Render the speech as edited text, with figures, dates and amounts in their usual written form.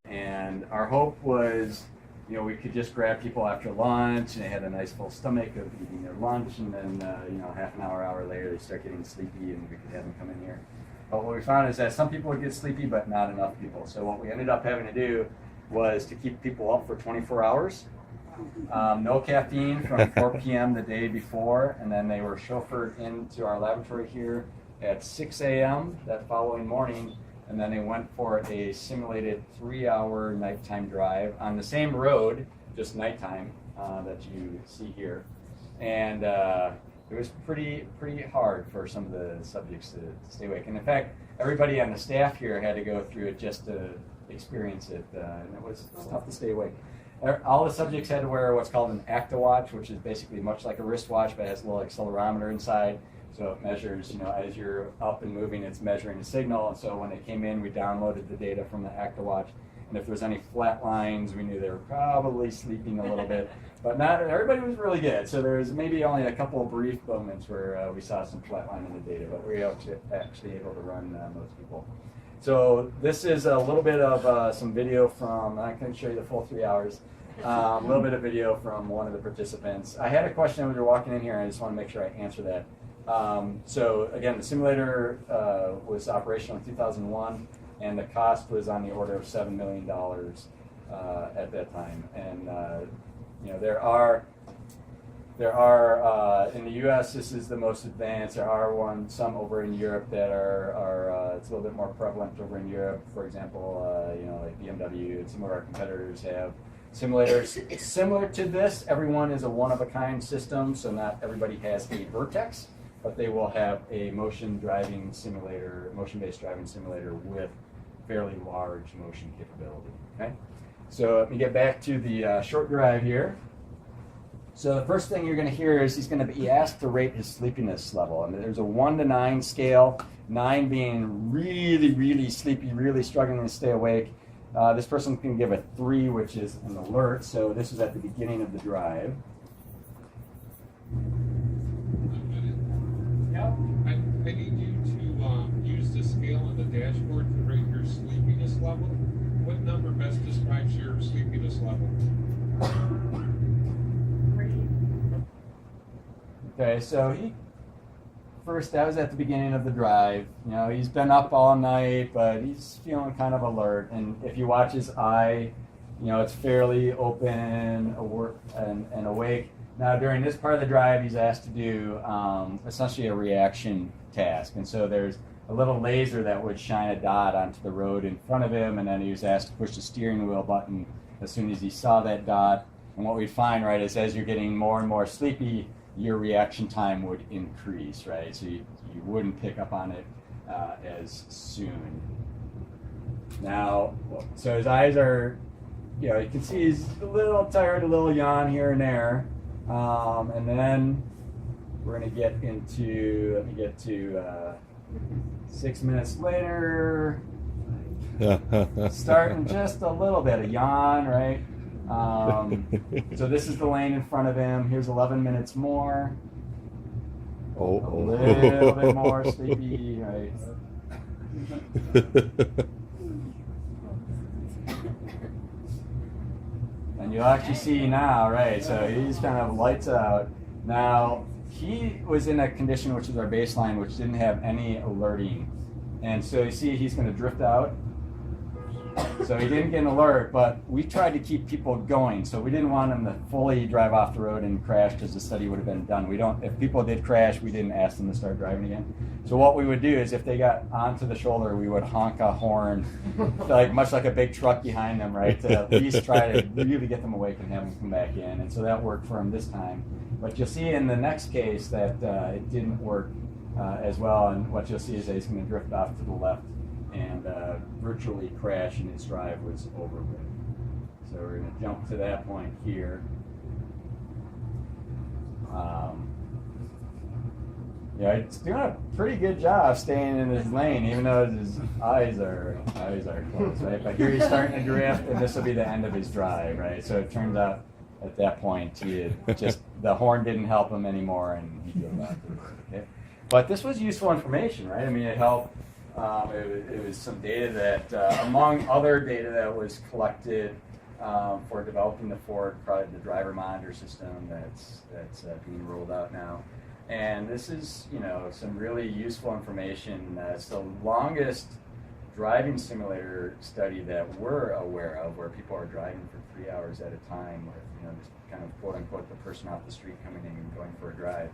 And our hope was, we could just grab people after lunch, and they had a nice full stomach of eating their lunch, and then, half an hour later, they start getting sleepy, and we could have them come in here. But what we found is that some people would get sleepy, but not enough people. So what we ended up having to do was to keep people up for 24 hours. No caffeine from 4 p.m. the day before, and then they were chauffeured into our laboratory here at 6 a.m. that following morning, and then they went for a simulated 3-hour nighttime drive on the same road, just nighttime, that you see here. And it was pretty hard for some of the subjects to stay awake. And in fact, everybody on the staff here had to go through it just to experience it, and it was tough to stay awake. All the subjects had to wear what's called an ActiWatch, which is basically much like a wristwatch, but it has a little accelerometer inside. So it measures, as you're up and moving, it's measuring the signal. And so when they came in, we downloaded the data from the ActiWatch. And if there was any flat lines, we knew they were probably sleeping a little bit. But not everybody was really good. So there was maybe only a couple of brief moments where we saw some flat line in the data, but we were actually able to run most people. So this is a little bit of some video from, I couldn't show you the full 3 hours, a little bit of video from one of the participants. I had a question as we were walking in here, and I just want to make sure I answer that. So again, the simulator was operational in 2001, and the cost was on the order of $7 million at that time. And there are in the U.S. this is the most advanced. There are some over in Europe that are it's a little bit more prevalent over in Europe. For example, like BMW and some of our competitors have simulators. It's similar to this. Everyone is a one-of-a-kind system, so not everybody has a Vertex, but they will have a motion-based driving simulator with fairly large motion capability. Okay, so let me get back to the short drive here. So the first thing you're going to hear is he's going to be asked to rate his sleepiness level. And there's a 1 to 9 scale, 9 being really, really sleepy, really struggling to stay awake. This person can give a 3, which is an alert. So this is at the beginning of the drive. I need you to use the scale on the dashboard to rate your sleepiness level. What number best describes your sleepiness level? Okay, so that was at the beginning of the drive. He's been up all night, but he's feeling kind of alert. And if you watch his eye, it's fairly open and awake. Now, during this part of the drive, he's asked to do essentially a reaction task. And so there's a little laser that would shine a dot onto the road in front of him, and then he was asked to push the steering wheel button as soon as he saw that dot. And what we find, right, is as you're getting more and more sleepy, your reaction time would increase, right? So you wouldn't pick up on it as soon. Now, so his eyes are, you can see he's a little tired, a little yawn here and there. And then we're going to get into, let me get to 6 minutes later, starting just a little bit, a yawn, right? So this is the lane in front of him. Here's 11 minutes more. A little bit more sleepy, right? And you'll actually see now, right? So he's kind of lights out. Now, he was in a condition which is our baseline, which didn't have any alerting. And so you see he's going to drift out. So he didn't get an alert, but we tried to keep people going. So we didn't want him to fully drive off the road and crash because the study would have been done. If people did crash, we didn't ask them to start driving again. So what we would do is if they got onto the shoulder, we would honk a horn, much like a big truck behind them, right? To at least try to really get them awake and have them come back in. And so that worked for him this time. But you'll see in the next case that it didn't work as well. And what you'll see is that he's going to drift off to the left and virtually crash, and his drive was over with. So we're going to jump to that point here. It's doing a pretty good job staying in his lane, even though his eyes are closed, right? But here he's starting to drift, and this will be the end of his drive, right? So it turns out at that point, the horn didn't help him anymore, and he drove out. Okay? But this was useful information, right? I mean, it helped It was some data that, among other data that was collected for developing the Ford product, the driver monitor system that's being rolled out now. And this is, you know, some really useful information. It's the longest driving simulator study that we're aware of, where people are driving for 3 hours at a time, with, you know, just kind of quote unquote the person off the street coming in and going for a drive.